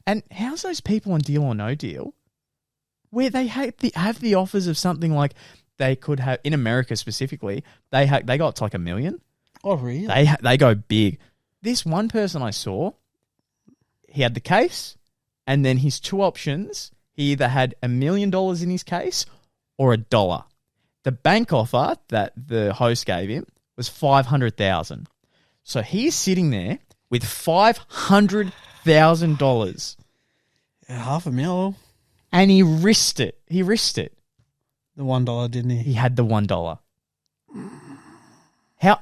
And how's those people on Deal or No Deal, where they have the offers of something like they could have, in America specifically, they got to like $1 million. Oh, really? They go big. This one person I saw, he had the case, and then his two options, he either had $1 million in his case or $1. The bank offer that the host gave him was $500,000. So he's sitting there with $500,000. Yeah, $500,000. And he risked it. The $1, didn't he? He had the $1. How?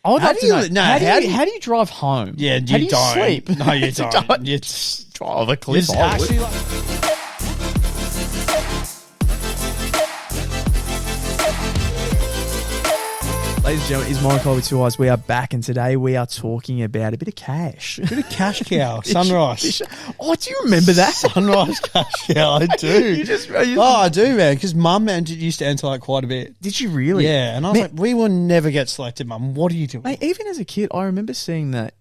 I would How like do to you- know. no, How do you drive home? Yeah, how do you don't. sleep? No, you don't. You just drive a cliff. It's actually like... Ladies and gentlemen, it's Morokaii with two eyes. We are back, and today we are talking about a bit of cash. Bit of cash cow. Sunrise. Oh, do you remember that? Sunrise cash cow. I do. I do, man. Because Mum used to enter like quite a bit. Did you really? Yeah. And I was like, we will never get selected, Mum. What are you doing? Mate, even as a kid, I remember seeing that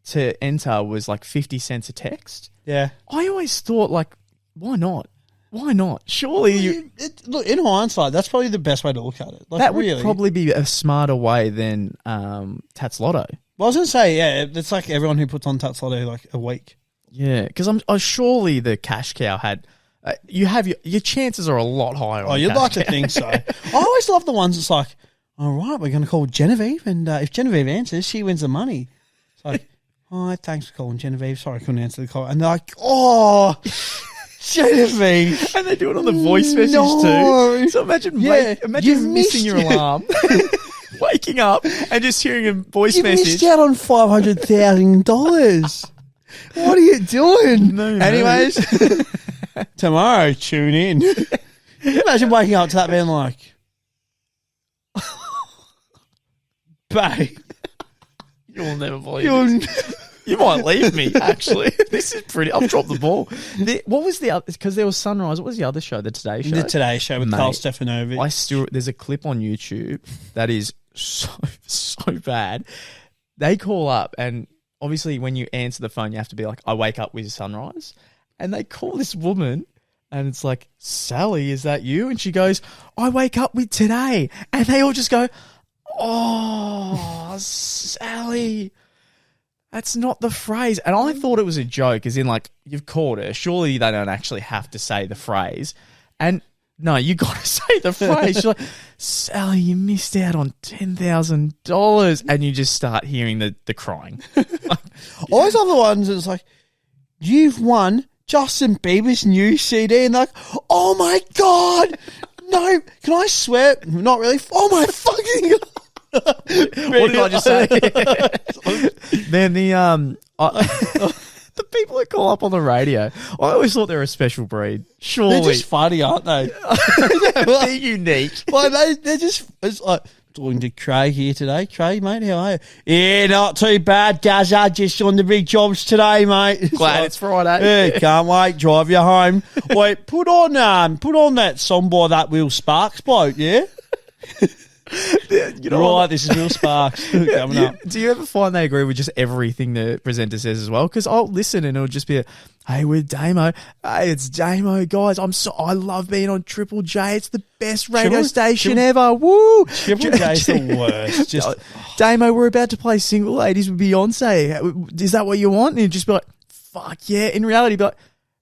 to enter was like 50 cents a text. Yeah. I always thought, like, why not? Why not? Surely look, in hindsight, that's probably the best way to look at it. Like, that would really. probably be a smarter way than TATTSLOTTO. Well, I was going to say, yeah, it's like everyone who puts on TATTSLOTTO like a week. Yeah, because surely the cash cow had. You have your chances are a lot higher. Oh, you'd like to think so. I always love the ones that's like, all right, we're going to call Genevieve, and if Genevieve answers, she wins the money. It's like, hi, thanks for calling Genevieve. Sorry, I couldn't answer the call. And they're like, oh. Genevieve. And they do it on the voice message too. So imagine missing your alarm, waking up and just hearing a voice message. You missed out on $500,000. What are you doing? No. Anyways, tomorrow, tune in. Can you imagine waking up to that being like, babe. You'll never believe it. You might leave me, actually. This is pretty... I've dropped the ball. What was the other... Because there was Sunrise. What was the other show? The Today Show? The Today Show with Carl Stefanovic. There's a clip on YouTube that is so bad. They call up, and obviously when you answer the phone, you have to be like, I wake up with Sunrise. And they call this woman, and it's like, Sally, is that you? And she goes, I wake up with Today. And they all just go, oh, Sally... That's not the phrase. And I thought it was a joke, as in, like, you've called her. Surely they don't actually have to say the phrase. And, no, you got to say the phrase. She's like, Sally, you missed out on $10,000. And you just start hearing the crying. Always love the ones that's like, you've won Justin Bieber's new CD. And they're like, oh, my God. No, can I swear? Not really. Oh, my fucking God. What did I just say? Man, the people that call up on the radio, I always thought they were a special breed. Surely. They're just funny, aren't they? They're unique. Well, they're just, it's like, talking to Craig here today. Craig, mate, how are you? Yeah, not too bad, Gazza. Just on the big jobs today, mate. Glad it's Friday. Yeah, can't wait. Drive you home. Wait, put on that song by that Will Sparks bloke, yeah? You know, right, this is Will Sparks coming up. Do you ever find they agree with just everything the presenter says as well? Because I'll listen and it'll just be, hey, we're Damo. Hey, it's Damo, guys. I love being on Triple J. It's the best radio station ever. Woo! Triple J's the worst. Just Damo, we're about to play Single Ladies with Beyonce. Is that what you want? And you'd just be like, fuck yeah. In reality, be like,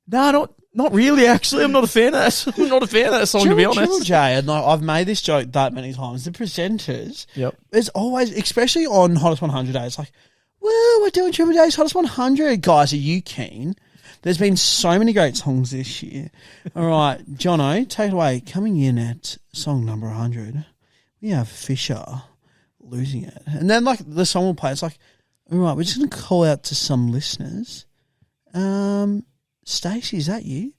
no, not really, actually. I'm not a fan of that. I'm not a fan of that song, to be honest. Triple J, and I've made this joke that many times. The presenters, there's always, especially on Hottest 100 Days, like, well, we're doing Triple J's Hottest 100. Guys, are you keen? There's been so many great songs this year. All right, Jono, take it away. Coming in at song number 100, we have Fisher, Losing It. And then, like, the song will play. It's like, all right, we're just going to call out to some listeners. Stacey, is that you?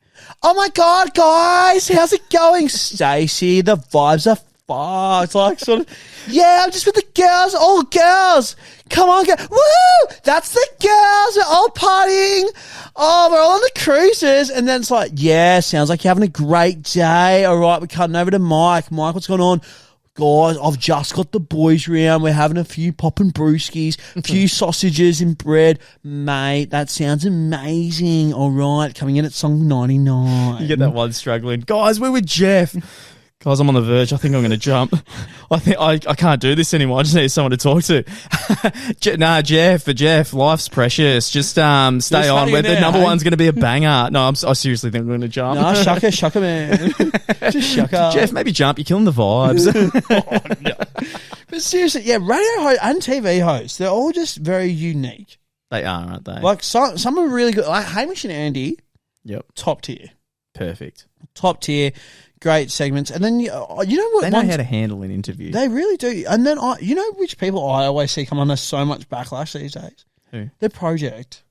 Oh my God, guys, how's it going? Stacey, the vibes are far. It's like sort of, yeah, I'm just with the girls, all girls. Come on, girls. Woo! That's the girls. We're all partying. Oh, we're all on the cruises. And then it's like, yeah, sounds like you're having a great day. All right, we're cutting over to Mike. Mike, what's going on? guys, I've just got the boys round. We're having a few popping brewskis, a few sausages and bread. Mate, that sounds amazing. All right, coming in at song 99. You get that one struggling. Guys, we're with Jeff. Guys, I'm on the verge. I think I'm going to jump. I think I can't do this anymore. I just need someone to talk to. Jeff, life's precious. Just stay on. The number one's going to be a banger. No, I seriously think I'm going to jump. No, shucker, man. Just shucker. Jeff, maybe jump. You're killing the vibes. Oh, no. But seriously, yeah, radio hosts and TV hosts, they're all just very unique. They are, aren't they? Like some are really good. Like Hamish and Andy. Yep. Top tier. Perfect. Top tier. Great segments. And then, you know what? They know how to handle an interview. They really do. And then, you know which people I always see come under so much backlash these days? Who? The Project.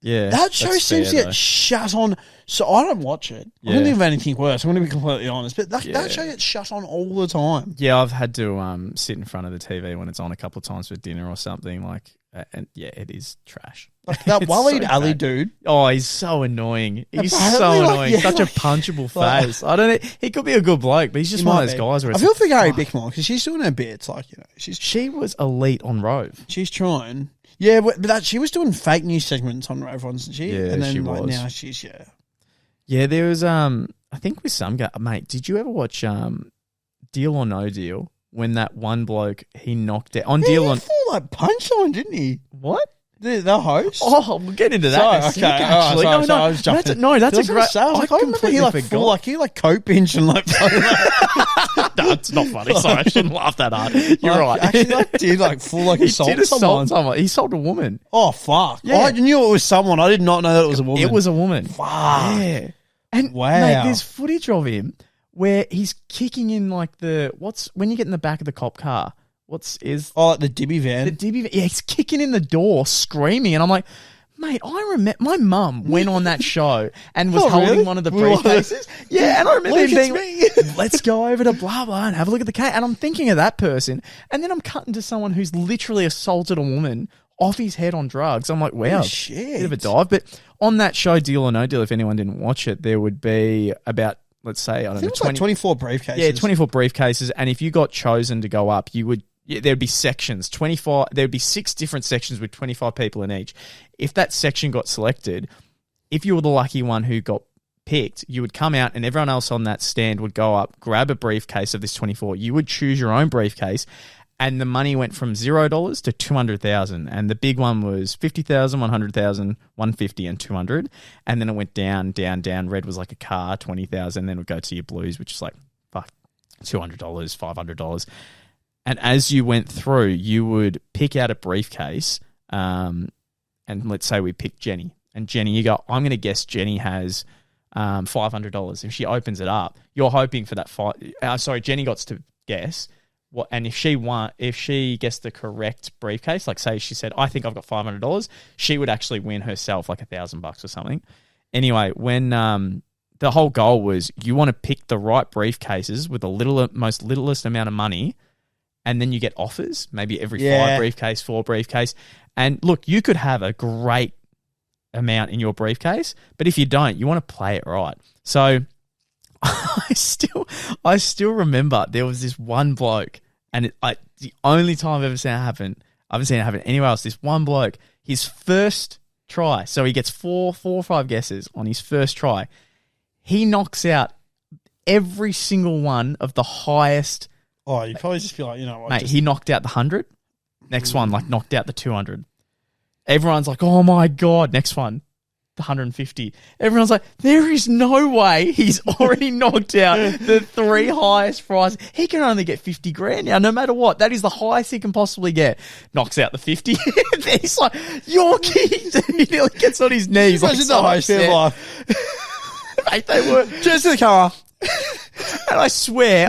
Yeah. That show seems to get shut on. So I don't watch it. I don't think of anything worse. I'm going to be completely honest. But that show gets shut on all the time. Yeah, I've had to sit in front of the TV when it's on a couple of times for dinner or something. And yeah, it is trash. Like that Waleed Ali dude. Oh, he's so annoying. He's so annoying. Such a punchable face. I don't know. He could be a good bloke, but he's just one of those guys where I feel for Gary Bickmore because she's doing her bits. Like, you know, she was elite on Rove. She's trying. Yeah, but she was doing fake news segments on Rove, wasn't she? Yeah, and then, she was. Now she's Yeah, there was I think with some guy, mate. Did you ever watch Deal or No Deal? When that one bloke he knocked out on Deal on like punchline, didn't he? What? The host? Oh, we'll get into that. Sorry, okay. Actually, I was jumping. That's a great. I completely forgot. He coat binge and like. No, it's not funny. Sorry, I shouldn't laugh that hard. You're right. Actually, did full assault someone. He assaulted a woman. Oh fuck! Yeah. I knew it was someone. I did not know that it was a woman. It was a woman. Fuck. Yeah. And wow, mate, there's footage of him where he's kicking in like when you get in the back of the cop car. Like the Dibby van. The Dibby van. Yeah, he's kicking in the door, screaming, and I'm like, mate, I remember my mum went on that show and was holding one of the briefcases. Yeah, and I remember him being, let's go over to blah blah and have a look at the case. And I'm thinking of that person, and then I'm cutting to someone who's literally assaulted a woman off his head on drugs. I'm like, wow, bit of a dive. But on that show, Deal or No Deal, if anyone didn't watch it, there would be about, let's say, I don't know, 24 briefcases. Yeah, 24 briefcases. And if you got chosen to go up, there'd be sections, 24. There would be 6 different sections with 25 people in each. If that section got selected, if you were the lucky one who got picked, you would come out and everyone else on that stand would go up, grab a briefcase of this 24. You would choose your own briefcase, and the money went from $0 to $200,000. And the big one was $50,000, $100,000, $150,000, and $200,000. And then it went down, down, down. Red was like a car, $20,000. Then it would go to your blues, which is like $200, $500. And as you went through, you would pick out a briefcase, and let's say we pick Jenny. And Jenny, you go, I'm going to guess Jenny has $500. If she opens it up, you're hoping for that Jenny got to guess what, and if she gets the correct briefcase, like say she said, I think I've got $500, she would actually win herself like $1,000 or something. Anyway, when the whole goal was you want to pick the right briefcases with the most littlest amount of money. And then you get offers, maybe every 5 briefcase, 4 briefcase. And look, you could have a great amount in your briefcase, but if you don't, you want to play it right. So I still remember there was this one bloke, and the only time I've ever seen it happen, I haven't seen it happen anywhere else. This one bloke, his first try, so he gets 4 or 5 guesses on his first try. He knocks out every single one of the highest. Oh, you'd probably just be like, you know what? Mate, he knocked out the 100. Next one, knocked out the 200. Everyone's like, oh my God. Next one, the 150. Everyone's like, there is no way he's already knocked out the 3 highest prizes. He can only get 50 grand now, no matter what. That is the highest he can possibly get. Knocks out the 50. He's like, you're kidding. He nearly gets on his knees. Imagine the host in life. Mate, they were. Just to the car. And I swear,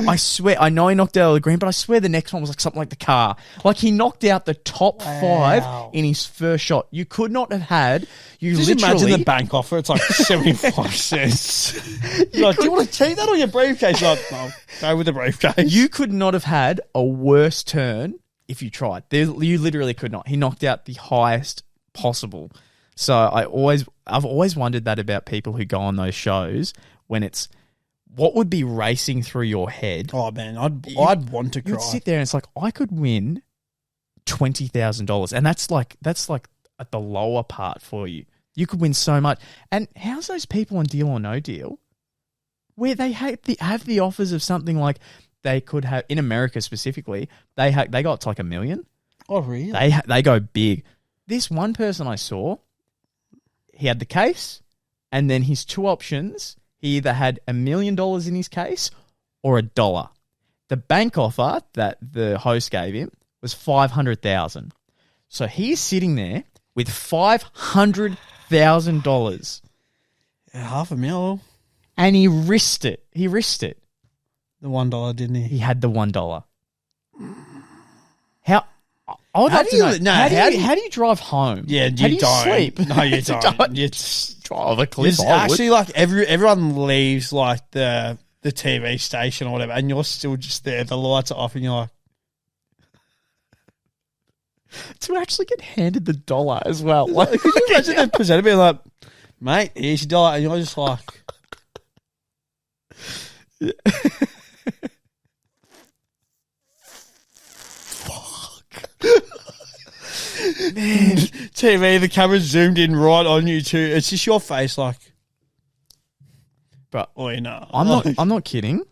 I know he knocked out the green, but I swear the next one was like something like the car. Like he knocked out the top 5 in his first shot. You could not have had. Just imagine the bank offer. It's like 75 cents. Like, do you want to take that on your briefcase? Like, no, go with the briefcase. You could not have had a worse turn if you tried. You literally could not. He knocked out the highest possible. So I've always wondered that about people who go on those shows when it's what would be racing through your head? Oh man, I'd want to cry. You'd sit there and it's like, I could win $20,000, and that's like at the lower part for you. You could win so much. And how's those people on Deal or No Deal, where they have the offers of something like they could have in America specifically? They got to like $1 million. Oh really? They go big. This one person I saw, he had the case, and then his two options. He either had $1 million in his case or $1. The bank offer that the host gave him was $500,000. So he's sitting there with $500,000. Yeah, $500,000. And he risked it. The $1, didn't he? He had the $1. How? I would How love do to know. you- no, how do you drive home? Yeah, how do you don't. sleep? No, you don't. You drive a cliff. It's actually like everyone leaves like the TV station or whatever, and you're still just there. The lights are off, and you're like, to actually get handed the $1 as well. Like, could you imagine the presenter being like, "Mate, here's your $1," and you're just like, man, TV, the camera's zoomed in right on you too. It's just your face, like, but oh, you know, I'm not kidding.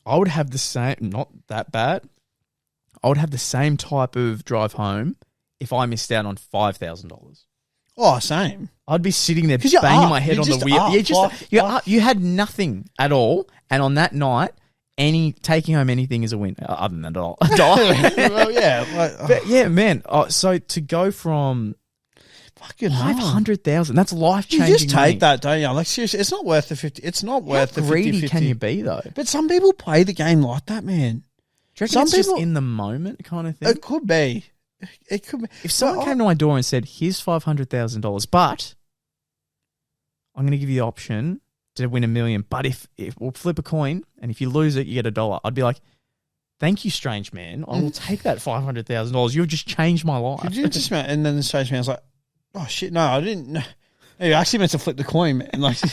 I would have the same, not that bad. I would have the same type of drive home if I missed out on $5,000. Oh, same. I'd be sitting there 'Cause you're banging up. my head You're on the just wheel. up. You're Like- up. You had nothing at all, and on that night, taking home anything is a win, other than $1. Well, yeah, like, But yeah, man. So to go from fucking hell. 500,000, that's life changing. You just take that, don't you? Like seriously, it's not worth the 50. It's not worth the 50. Greedy can you be though? But some people play the game like that, man. Do you reckon Some it's just people- in the moment kind of thing? It could be. It could be. If someone came to my door and said, "Here's $500,000, but I'm going to give you the option to win $1 million, but if we'll flip a coin, and if you lose it, you get $1," I'd be like, "Thank you, strange man. I will take that $500,000. You've just changed my life." Could you just? And then the strange man's like, "Oh shit, no, I didn't. No, you actually meant to flip the coin, man. Like you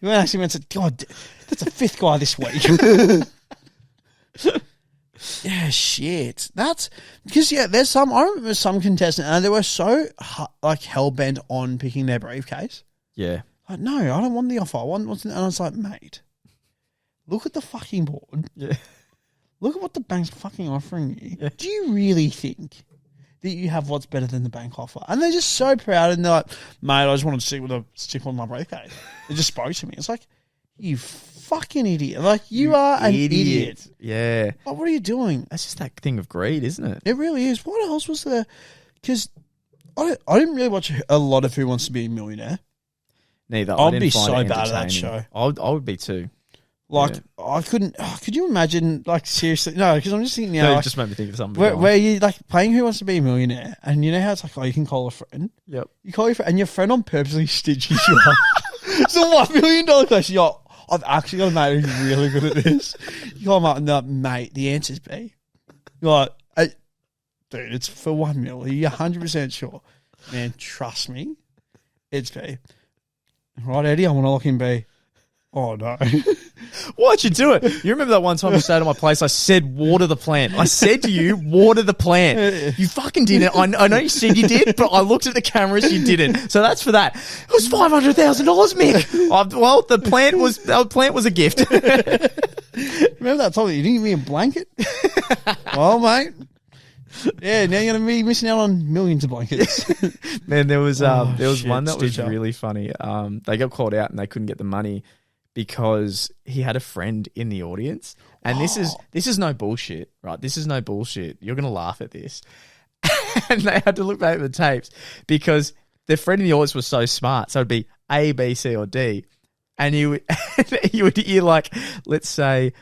weren't actually meant to. God, that's a fifth guy this week." Yeah, shit. That's because there's some. I remember some contestants, and they were so like hell bent on picking their briefcase. Yeah. Like, no, I don't want the offer. I want what's. And I was like, mate, look at the fucking board. Yeah. Look at what the bank's fucking offering you. Yeah. Do you really think that you have what's better than the bank offer? And they're just so proud, and they're like, mate, I just wanted to stick with my briefcase. It just spoke to me. It's like, you fucking idiot. Like, you are an idiot. Yeah. Like, what are you doing? That's just that thing of greed, isn't it? It really is. What else was there? Because I didn't really watch a lot of Who Wants to Be a Millionaire. Neither. I'd be so bad at that show. I would be too. Like, Yeah. I couldn't. Could you imagine, like, seriously? No, because I'm just thinking now. No, it Like, just made me think of something. where you, like, playing Who Wants to Be a Millionaire, and you know how it's like, oh, you can call a friend. Yep. You call your friend, and your friend on purposely stitches you up. It's a $1 million question. You're like, I've actually got a mate who's really good at this. You call him up, and they're like, mate, the answer's B. You're like, dude, it's for $1 million. You're 100% sure. Man, trust me, it's B. Right, Eddie, I want to lock in B. Oh, no. Why'd you do it? You remember that one time you stayed at my place? I said, water the plant. I said to you, water the plant. You fucking didn't. I know you said you did, but I looked at the cameras, you didn't. So that's for that. It was $500,000, Mick. Well, the plant was a gift. Remember that time that you didn't give me a blanket? Well, mate. Yeah, now you're going to be missing out on millions of blankets. Man, there was shit, one that was Stitcher. really funny. They got called out and they couldn't get the money because he had a friend in the audience. And this is no bullshit, right? This is no bullshit. You're going to laugh at this. And they had to look back at the tapes because their friend in the audience was so smart. So it'd be A, B, C, or D. And you would hear, like, let's say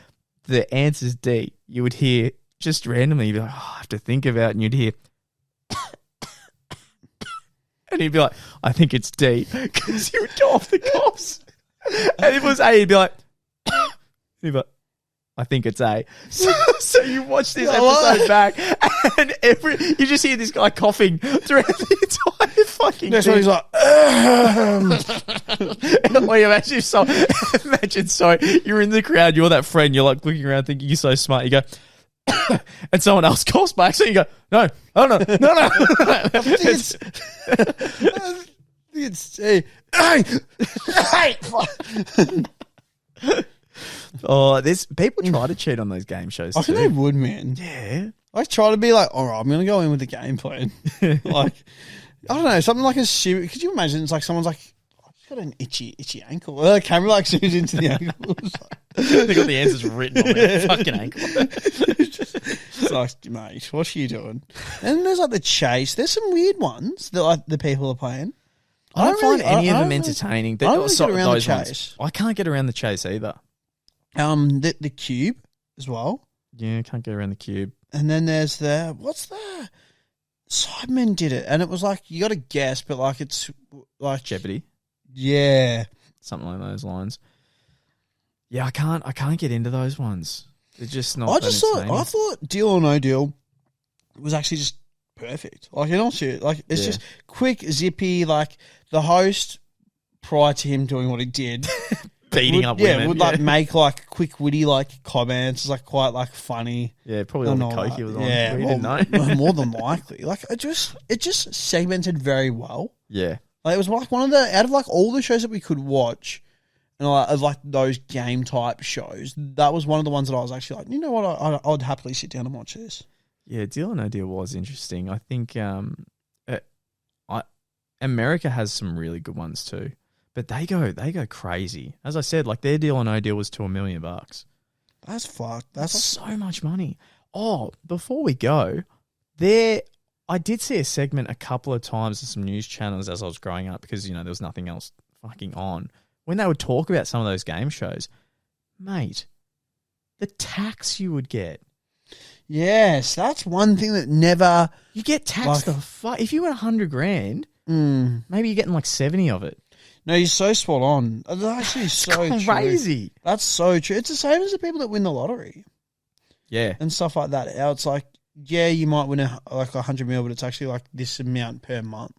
the answer's D. You would hear just randomly, you'd be like, oh, I have to think about it. And you'd hear, and he'd be like, I think it's D. Because he would go off the coughs. And if it was A, he'd be like, he'd be like, I think it's A. So you watch this episode back, and you just hear this guy coughing throughout the entire fucking That's thing. what he's like. Well, imagine you're in the crowd, you're that friend, you're like looking around thinking you're so smart. You go, and someone else coughs back, so you go, no. Oh, there's people try to cheat on those game shows I too. think they would, man. Yeah. I try to be like, all right, I'm going to go in with the game plan. Like, I don't know, something like a serious. Could you imagine? It's like someone's like, I've just got an itchy ankle. Well, the camera like zooms into the ankle. They got the answers written on their fucking ankle. It's like, mate, what are you doing? And then there's like the chase. There's some weird ones that like the people are playing. I don't find any of them entertaining. I don't really get around the chase. I can't get around the chase either. The cube as well. Yeah, can't get around the cube. And then there's what's the Sidemen did it, and it was like you got to guess, but like it's like Jeopardy, yeah, something like those lines. Yeah, I can't get into those ones. They're just not. I thought Deal or No Deal was actually just perfect. Like in all shit, like it's just quick, zippy. Like the host prior to him doing what he did. Beating up women. Would like make like quick witty like comments. It's like quite like funny. Yeah, probably all the coke he was on. Yeah, we didn't know. More than likely. Like it just segmented very well. Yeah. Like it was like one of the out of like all the shows that we could watch, and of like those game type shows, that was one of the ones that I was actually like, you know what, I'd happily sit down and watch this. Yeah, Deal or No Deal was interesting. I think America has some really good ones too. But they go crazy. As I said, like their Deal or No Deal was to $1 million. That's fucked. That's so much money. Oh, before we go, I did see a segment a couple of times on some news channels as I was growing up because, there was nothing else fucking on. When they would talk about some of those game shows, mate, the tax you would get. Yes, that's one thing that never... You get taxed if you win $100,000, maybe you're getting like 70 of it. No, you're so spot on. That's actually so crazy. True. That's so true. It's the same as the people that win the lottery. Yeah. And stuff like that. How it's like, yeah, you might win like $100 million, but it's actually like this amount per month.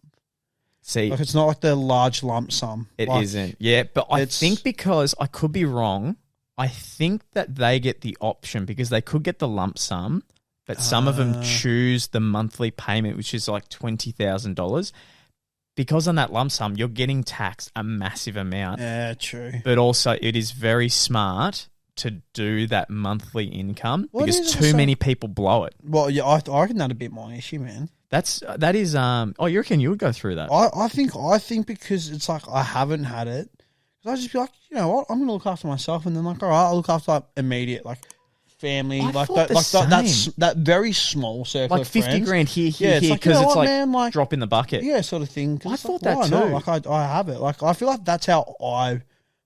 See, like it's not like the large lump sum. It isn't. Yeah, but I think because I could be wrong, I think that they get the option because they could get the lump sum, but some of them choose the monthly payment, which is like $20,000. Because on that lump sum, you're getting taxed a massive amount. Yeah, true. But also, it is very smart to do that monthly income because too many people blow it. Well, yeah, I reckon that'd be my issue, man. That is. Oh, you reckon you would go through that? I think because it's like I haven't had it. I'd just be like, you know what, I'm gonna look after myself, and then like, all right, I'll look after like immediate like family, that very small circle, like of friends. 50 grand here, because it's like, man, like drop in the bucket, sort of thing. I thought that too. Like I have it. Like I feel like that's how I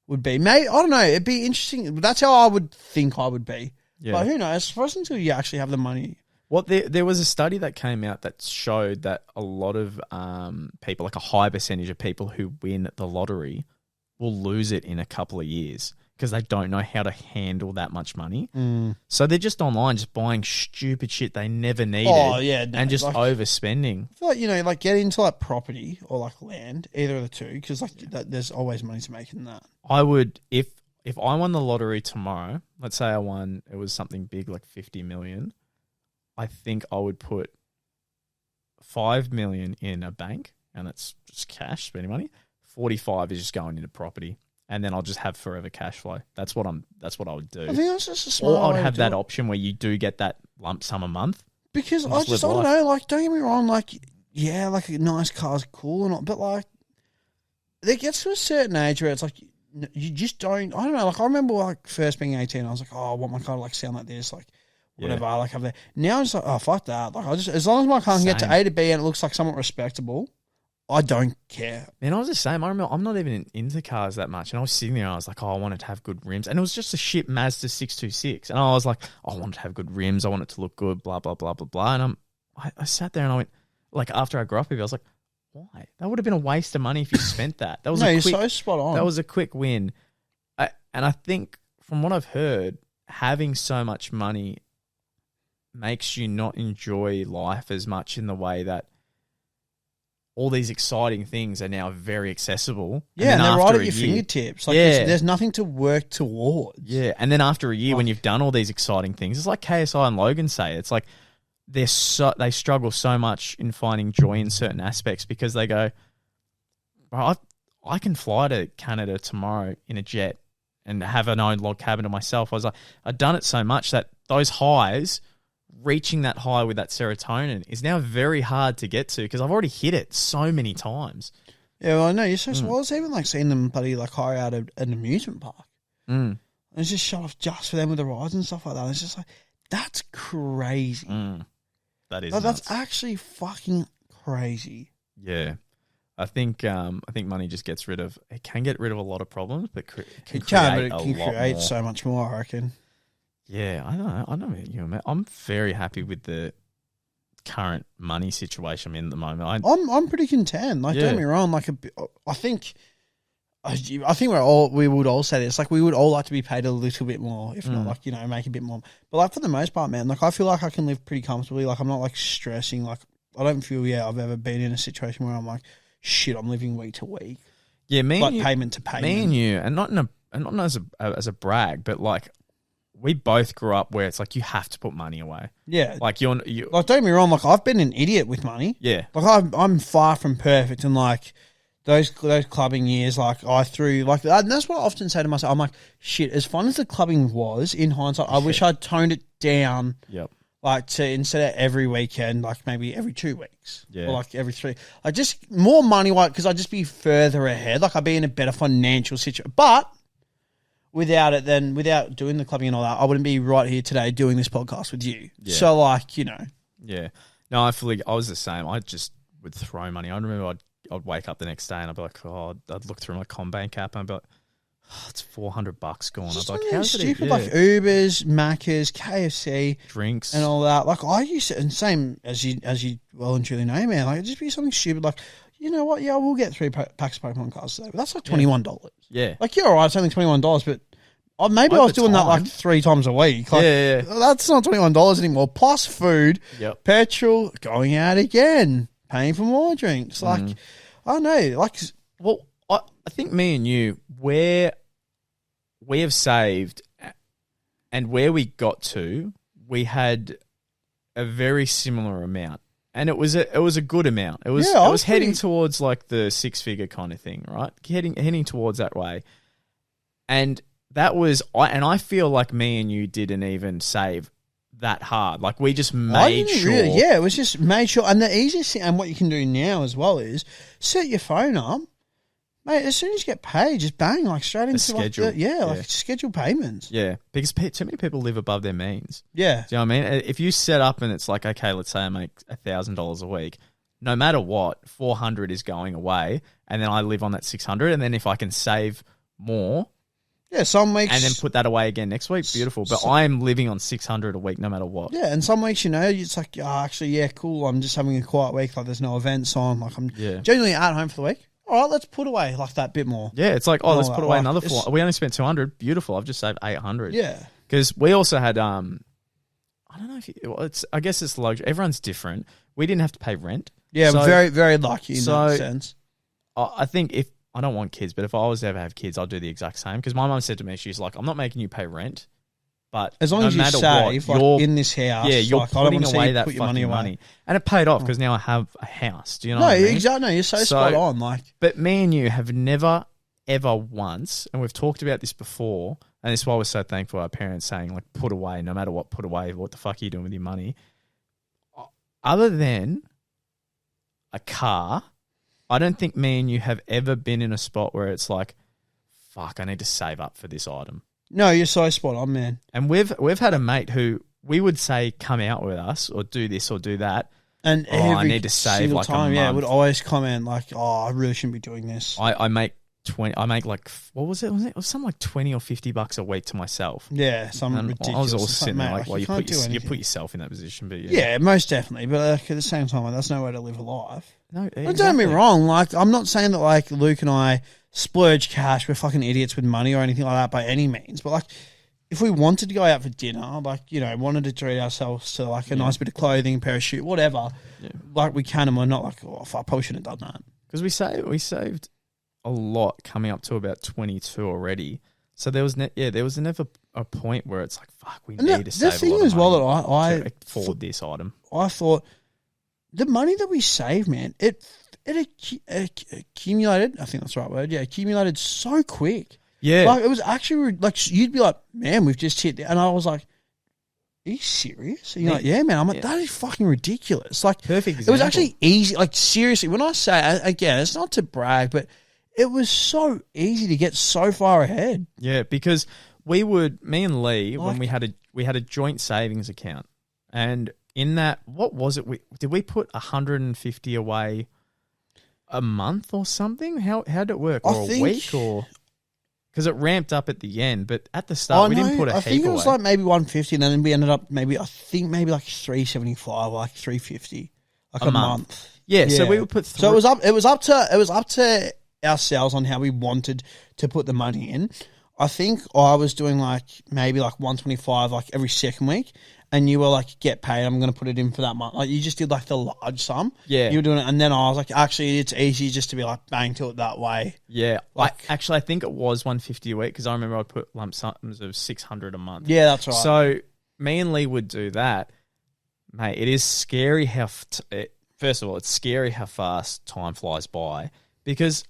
would be. Maybe I don't know. It'd be interesting. That's how I would think I would be. Yeah. But who knows? First until you actually have the money. Well, there was a study that came out that showed that a lot of people, like a high percentage of people who win the lottery, will lose it in a couple of years because they don't know how to handle that much money. So they're just online, just buying stupid shit they never needed. Oh, yeah. No, and just like, overspending. I feel like, like get into like property or like land, either of the two, because like there's always money to make in that. I would, if I won the lottery tomorrow, let's say it was something big like 50 million, I think I would put 5 million in a bank, and it's just cash, spending money. 45 is just going into property, and then I'll just have forever cash flow. That's what I would do. I think that's just a smart. Or I'd have that option where you do get that lump sum a month. Because I don't know, like, don't get me wrong, like, yeah, like a nice car's cool and all, but like, it gets to a certain age where it's like you just don't. I don't know. Like I remember like first being 18, I was like, oh, I want my car to like sound like this, like. Whatever I like have there. Now I'm just like, oh fuck that. Like as long as my car can get to A to B and it looks like somewhat respectable, I don't care. Man, I was the same. I remember I'm not even into cars that much, and I was sitting there and I was like, oh, I wanted to have good rims, and it was just a shit Mazda 626, and I was like, oh, I wanted to have good rims, I want it to look good, blah blah blah blah blah, and I sat there and I went, like after I grew up with it, I was like, why? That would have been a waste of money if you spent that. That was you're so spot on. That was a quick win, and I think from what I've heard. having so much money makes you not enjoy life as much in the way that all these exciting things are now very accessible. Yeah, and they're right at your fingertips. Like there's nothing to work towards. Yeah, and then after a year when you've done all these exciting things, it's like KSI and Logan say, it's like they struggle so much in finding joy in certain aspects because they go, bro, I can fly to Canada tomorrow in a jet and have an own log cabin to myself. I was like, I've done it so much that those highs, reaching that high with that serotonin is now very hard to get to because I've already hit it so many times. Yeah, well, I know. You're so small. It's even like seeing them bloody like hire out at an amusement park. And it's just shut off just for them with the rides and stuff like that. It's just like, that's crazy. That is that's actually fucking crazy. Yeah. I think money just gets rid of, it can get rid of a lot of problems, but it can create so much more, I reckon. Yeah, I don't know about you, man. I'm very happy with the current money situation I'm in at the moment. I'm pretty content. Like, don't get me wrong. Like, I think we would all say this. Like, we would all like to be paid a little bit more, if not like, you know, make a bit more. But like for the most part, man, like I feel like I can live pretty comfortably. Like I'm not like stressing. Like I don't feel I've ever been in a situation where I'm like, shit, I'm living week to week. Yeah, payment to payment. Me and you, and not as a brag, but like. We both grew up where it's like you have to put money away. Yeah. Like you like don't get me wrong, like I've been an idiot with money. Yeah. Like I'm far from perfect, and like those clubbing years, like I threw like and that's what I often say to myself. I'm like, shit, as fun as the clubbing was in hindsight, I wish I'd toned it down. Yep. Like to instead of every weekend, like maybe every 2 weeks. Yeah. Or like every 3. Like just more money wise because I'd just be further ahead. Like I'd be in a better financial situation. But without doing the clubbing and all that, I wouldn't be right here today doing this podcast with you. Yeah. So, like, you know. Yeah. No, I was the same. I just would throw money. I remember I'd wake up the next day and I'd be like, I'd look through my CommBank app and I'd be like, it's $400 gone. I'd be like, how's stupid, like Ubers, Maccas, KFC. Drinks. And all that. Like, I used to, and same as you well and truly know, man, like, it'd just be something stupid like, you know what? Yeah, we'll get 3 packs of Pokemon cards today, but that's like $21. Yeah, like you're all right. It's only $21, but maybe I was doing that like 3 times a week. Like, that's not $21 anymore. Plus food, petrol, going out again, paying for more drinks. Like, I don't know. Like, well, I think me and you, where we have saved, and where we got to, we had a very similar amount. And it was a good amount. It was heading towards like the 6-figure kind of thing, right? Heading towards that way. And that was I feel like me and you didn't even save that hard. Like we just made sure. It was just made sure. And the easiest thing, and what you can do now as well is set your phone up. Mate, as soon as you get paid, just bang, like straight into schedule. Like schedule payments. Yeah, because too many people live above their means. Yeah. Do you know what I mean? If you set up and it's like, okay, let's say I make $1,000 a week, no matter what, 400 is going away, and then I live on that 600, and then if I can save more, some weeks, and then put that away again next week, beautiful. But I'm living on 600 a week, no matter what. Yeah, and some weeks, it's like, cool. I'm just having a quiet week. Like, there's no events on. Like, I'm generally at home for the week. All right, let's put away like that bit more. Yeah, it's like, let's put away another 4. We only spent 200. Beautiful. I've just saved 800. Yeah, because we also had I don't know if I guess it's luxury. Everyone's different. We didn't have to pay rent. Yeah, so, very very lucky in that sense. I think if I don't want kids, but if I was to ever have kids, I'd do the exact same. Because my mum said to me, she's like, I'm not making you pay rent, but as long as you save, like, in this house, you're putting away that fucking money. And it paid off because now I have a house. Do you know what I mean? Exactly. No, you're so spot on. Like, but me and you have never, ever once, and we've talked about this before, and this is why we're so thankful our parents saying, like, put away, no matter what, put away. What the fuck are you doing with your money? Other than a car, I don't think me and you have ever been in a spot where it's like, fuck, I need to save up for this item. No, you're so spot on, man. And we've had a mate who we would say, come out with us or do this or do that. And I need to save like time, a month. would always comment like, I really shouldn't be doing this. I make 20. I make like, what was it? It was something like $20 or $50 a week to myself. Yeah, something ridiculous. I was all sitting there like, well, you put yourself in that position, but yeah, most definitely. But like, at the same time, like, that's no way to live a life. No, exactly. Don't get me wrong. Like, I'm not saying that like Luke and I splurge cash. We're fucking idiots with money or anything like that by any means. But like, if we wanted to go out for dinner, like, you know, wanted to treat ourselves to like a nice bit of clothing, pair of shoes, whatever, like we can, and we're not like, oh, I probably shouldn't have done that. Because we saved a lot coming up to about 22 already. So there was never a point where it's like, fuck, we need to save a lot of money. The thing as well that I afford this item. I thought the money that we saved, man, it accumulated. I think that's the right word. Yeah, accumulated so quick. Yeah, like it was actually like you'd be like, man, we've just hit, and I was like, are you serious? And you're like, yeah, man. I'm like, that is fucking ridiculous. Like, perfect example. It was actually easy. Like, seriously, when I say, again, it's not to brag, but it was so easy to get so far ahead. Yeah, because me and Lee, when we had a joint savings account, and in that, what was it? Did we put 150 away a month or something? How did it work? Or a week, or because it ramped up at the end, but at the start we didn't put a heap away. I think it was like maybe 150, and then we ended up maybe like 375, like 350, like a month. Yeah, so we would put. So it was up to ourselves on how we wanted to put the money in. I think I was doing like maybe like 125 like every second week, and you were like, get paid, I'm going to put it in for that month. Like you just did like the large sum. Yeah. You were doing it, and then I was like, actually it's easy just to be like bang to it that way. Yeah. Like actually I think it was 150 a week because I remember I'd put lump sums of 600 a month. Yeah, that's right. So me and Lee would do that. Mate, it is scary how first of all, it's scary how fast time flies by, because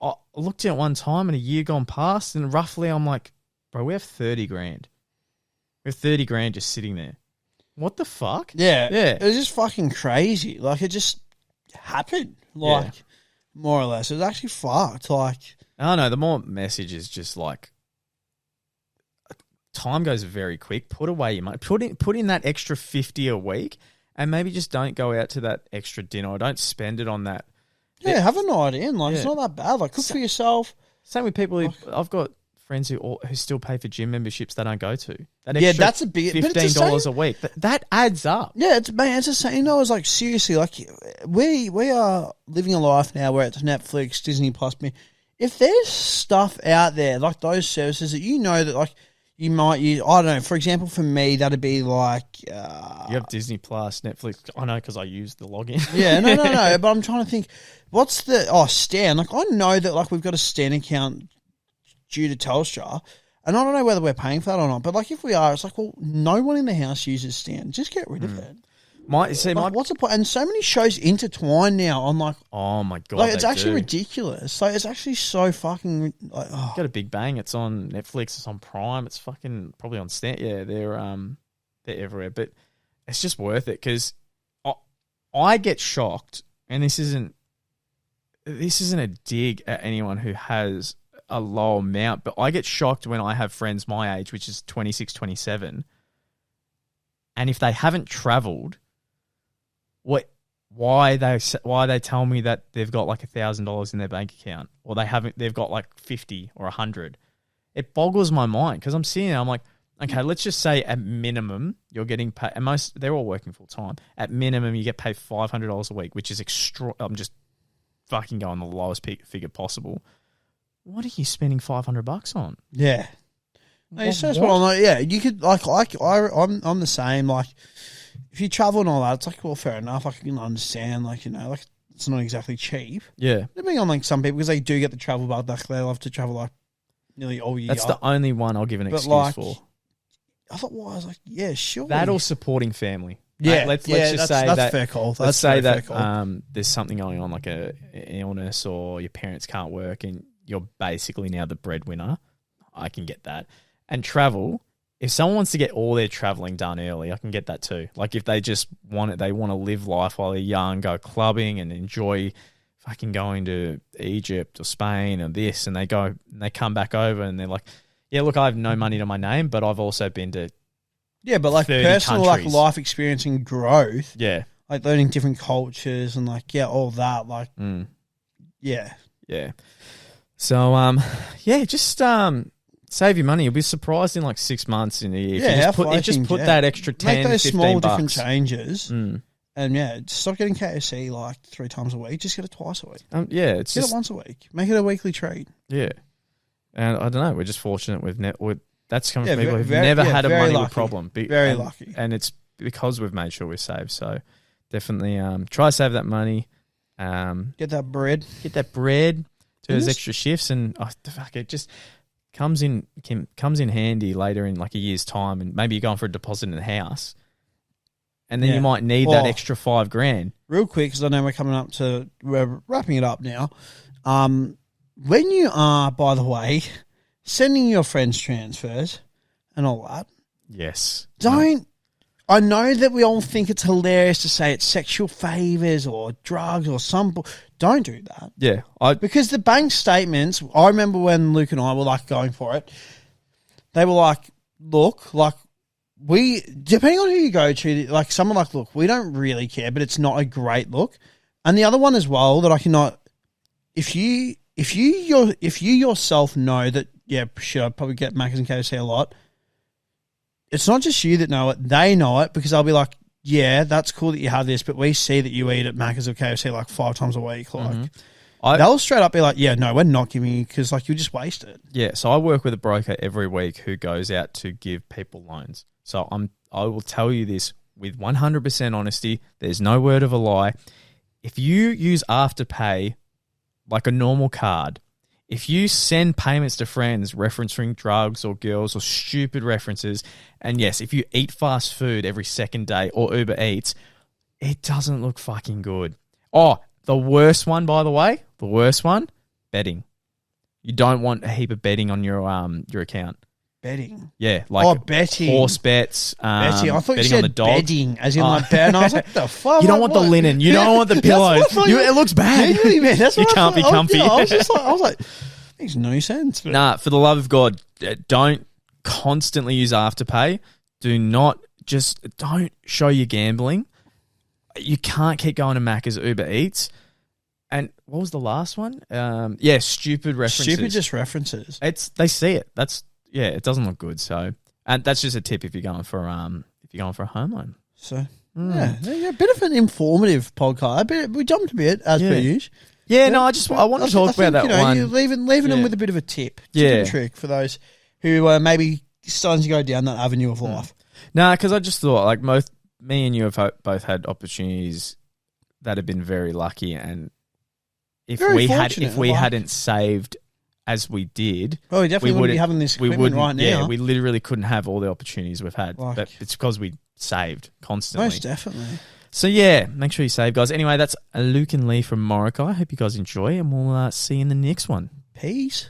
I looked at it one time and a year gone past, and roughly I'm like, bro, we have 30 grand. We have 30 grand just sitting there. What the fuck? Yeah. It was just fucking crazy. Like, it just happened. Like, more or less. It was actually fucked. Like, I don't know. The more message is just like, time goes very quick. Put away your money. Put in that extra 50 a week, and maybe just don't go out to that extra dinner, or don't spend it on that. Yeah, have a night in. Like, it's not that bad. Like, cook for yourself. Same with people I've got friends who still pay for gym memberships they don't go to. That's a big $15 a week. That adds up. Yeah, it's the same. I was like, seriously, like we are living a life now where it's Netflix, Disney Plus. If there's stuff out there like those services that you know that like you might use, I don't know. For example, for me, that'd be like you have Disney Plus, Netflix. I know because I use the login. Yeah, no. But I'm trying to think, what's the Stan? Like I know that like we've got a Stan account due to Telstra, and I don't know whether we're paying for that or not, but like if we are, it's like, well, no one in the house uses Stan. Just get rid of it. What's the point? And so many shows intertwine now on like, oh my god, like it's actually ridiculous. Like it's actually so fucking like, got a big bang. It's on Netflix. It's on Prime. It's fucking probably on Stan. Yeah, they're everywhere, but it's just worth it because I get shocked, and this isn't a dig at anyone who has a low amount, but I get shocked when I have friends my age, which is 26, 27, and if they haven't travelled, why they tell me that they've got like $1,000 in their bank account, or they've got like 50 or 100. It boggles my mind because I'm seeing it, I'm like, okay, let's just say at minimum you're getting paid, and they're all working full time. At minimum, you get paid $500 a week, which is extra. I'm just fucking going the lowest figure possible. What are you spending $500 on? Yeah, no, it's just what I'm like. Yeah, you could I'm the same. Like, if you travel and all that, it's like, well, fair enough. I can understand. Like, you know, like it's not exactly cheap. Yeah, depending on like some people, because they do get the travel bug. Like they love to travel like nearly all year. That's the only one I'll give an excuse for. I thought, well, I was like, yeah, sure. That or supporting family. Yeah, let's just say that's fair call. Let's say that there's something going on, like an illness, or your parents can't work, and you're basically now the breadwinner. I can get that. And travel, if someone wants to get all their traveling done early, I can get that too. Like if they just want it, they want to live life while they're young, go clubbing and enjoy fucking going to Egypt or Spain or this, and they come back over and they're like, yeah, look, I have no money to my name, but I've also been to but like personal countries. Like life experience and growth. Yeah. Like learning different cultures and like, all that. Like, yeah. Yeah. So, just save your money. You'll be surprised in like 6 months in a year. Yeah, if you just put that extra 10, make those 15 small bucks. different changes. And stop getting KFC like 3 times a week. Just get it twice a week. Get it once a week. Make it a weekly treat. Yeah. And I don't know. We're just fortunate with that's coming from people who've never had a money with problem. Very lucky. And it's because we've made sure we save. So definitely try to save that money. Get that bread. Do those extra shifts, and it just comes in handy later in like a year's time, and maybe you're going for a deposit in the house, and then you might need that extra $5,000. Real quick, because I know we're wrapping it up now. When you are, by the way, sending your friends transfers and all that, yes, don't. I know that we all think it's hilarious to say it's sexual favors or drugs or don't do that. Yeah. Because the bank statements, I remember when Luke and I were like going for it, they were like, look, like depending on who you go to, like someone like, look, we don't really care, but it's not a great look. And the other one as well that I cannot, if you yourself know that, yeah, shit, I probably get Macca's and KFC a lot. It's not just you that know it. They know it because they'll be like, yeah, that's cool that you have this, but we see that you eat at Macca's or KFC like 5 times a week. Like, they'll straight up be like, yeah, no, we're not giving you because like you just waste it. Yeah, so I work with a broker every week who goes out to give people loans. So I will tell you this with 100% honesty. There's no word of a lie. If you use Afterpay like a normal card, if you send payments to friends referencing drugs or girls or stupid references, and yes, if you eat fast food every second day or Uber Eats, it doesn't look fucking good. Oh, the worst one, by the way, betting. You don't want a heap of betting on your account. Betting? Yeah, like betting. Horse bets. Betting. I thought you betting said on the dog. bedding, as in like bed. And I was like, the fuck? You don't want the linen. You don't want the pillows. It looks bad. Man, that's you can't be comfy. I was like, makes no sense. But. Nah, for the love of God, don't constantly use Afterpay. Don't show your gambling. You can't keep going to Macca's, Uber Eats. And what was the last one? Stupid references. Stupid just references. They see it. It doesn't look good. So, and that's just a tip if you're going for a home loan. So a bit of an informative podcast. We jumped a bit as per usual. Yeah, no, I want to talk about that one. You're leaving them with a bit of a tip. Tip and trick for those who are maybe starting to go down that avenue of life. No, because I just thought like me and you have both had opportunities that have been very lucky, and if we hadn't saved as we did, we definitely wouldn't be having this equipment right now. Yeah, we literally couldn't have all the opportunities we've had. But it's because we saved constantly. Most definitely. So yeah, make sure you save, guys. Anyway, that's Luke and Lee from Morokaii. I hope you guys enjoy, and we'll see you in the next one. Peace.